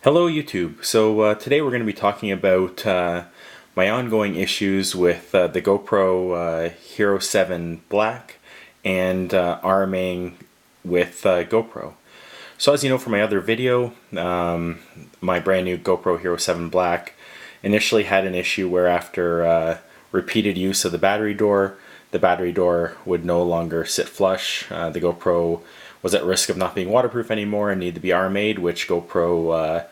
Hello YouTube. Today we're going to be talking about my ongoing issues with the GoPro Hero 7 Black and RMAing with GoPro. So as you know from my other video, my brand new GoPro Hero 7 Black initially had an issue where after repeated use of the battery door would no longer sit flush. The GoPro was at risk of not being waterproof anymore and needed to be RMA'd, which GoPro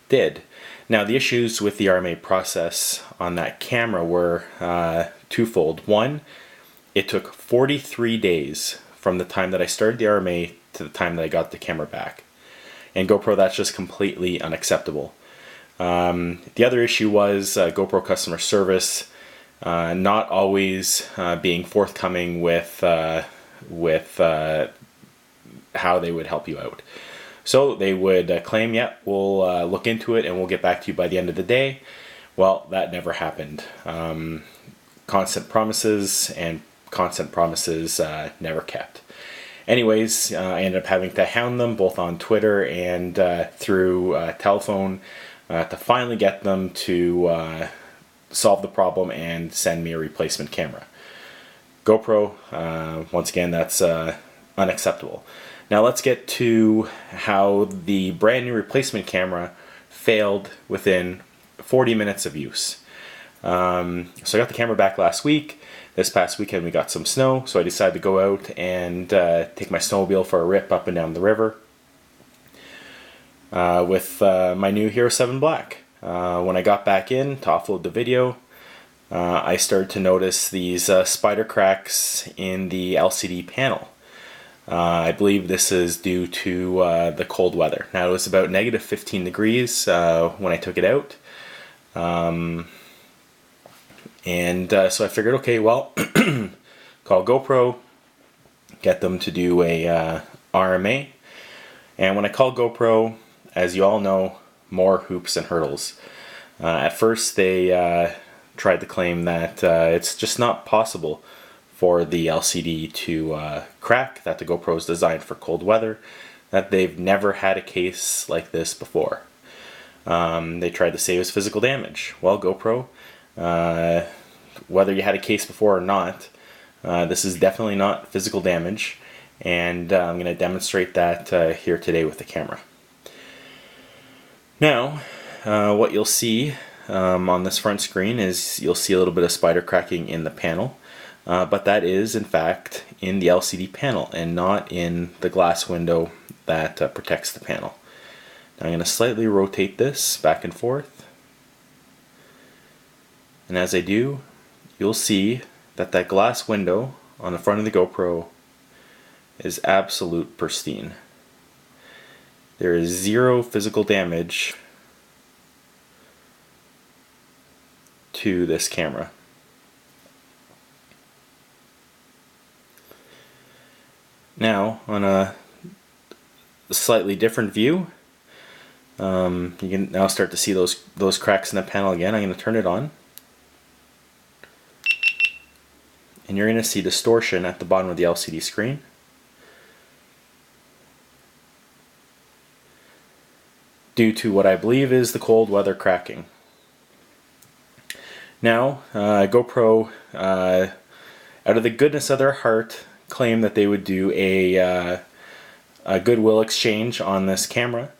did. Now the issues with the RMA process on that camera were twofold. One, it took 43 days from the time that I started the RMA to the time that I got the camera back. And GoPro, that's just completely unacceptable. The other issue was GoPro customer service not always being forthcoming with how they would help you out. So they would claim, yeah, we'll look into it and we'll get back to you by the end of the day. Well, that never happened. Constant promises and constant promises never kept. Anyways, I ended up having to hound them both on Twitter and through telephone to finally get them to solve the problem and send me a replacement camera. GoPro, once again, that's unacceptable. Now let's get to how the brand new replacement camera failed within 40 minutes of use. So I got the camera back last week. This past weekend we got some snow, so I decided to go out and take my snowmobile for a rip up and down the river with my new Hero 7 Black. When I got back in to offload the video, I started to notice these spider cracks in the LCD panel. I believe this is due to the cold weather. Now it was about negative 15 degrees when I took it out. So I figured, okay, well, call GoPro, get them to do a RMA. And when I called GoPro, as you all know, more hoops and hurdles. At first they tried to claim that it's just not possible for the LCD to crack, that the GoPro is designed for cold weather, that they've never had a case like this before. They tried to say it was physical damage. Well, GoPro, whether you had a case before or not, this is definitely not physical damage, and I'm going to demonstrate that here today with the camera. Now, what you'll see on this front screen is you'll see a little bit of spider cracking in the panel. But that is in fact in the LCD panel and not in the glass window that protects the panel. Now I'm going to slightly rotate this back and forth, and as I do, you'll see that that glass window on the front of the GoPro is absolute pristine. There is zero physical damage to this camera. Now, on a slightly different view, you can now start to see those cracks in the panel again. I'm going to turn it on, and you're going to see distortion at the bottom of the LCD screen. Due to what I believe is the cold weather cracking. Now, GoPro, out of the goodness of their heart, claim that they would do a goodwill exchange on this camera,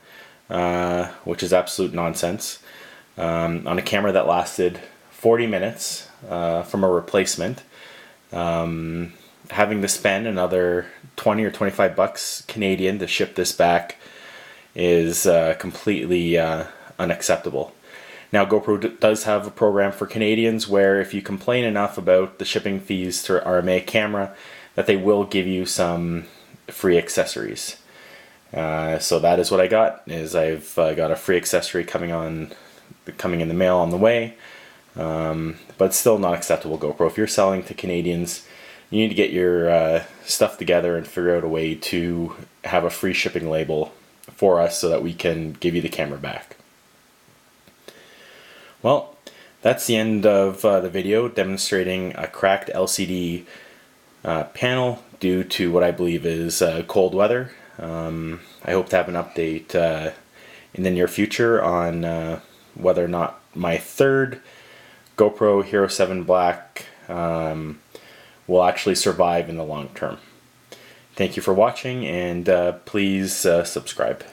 which is absolute nonsense. On a camera that lasted 40 minutes from a replacement, having to spend another 20 or 25 bucks Canadian to ship this back is completely unacceptable. Now GoPro does have a program for Canadians where if you complain enough about the shipping fees to RMA camera, that they will give you some free accessories. So that is what I got. I've got a free accessory coming in the mail on the way, but still not acceptable. GoPro, if you're selling to Canadians, you need to get your stuff together and figure out a way to have a free shipping label for us so that we can give you the camera back. Well, that's the end of the video demonstrating a cracked LCD panel due to what I believe is cold weather. I hope to have an update in the near future on whether or not my third GoPro Hero 7 Black will actually survive in the long term. Thank you for watching, and please subscribe.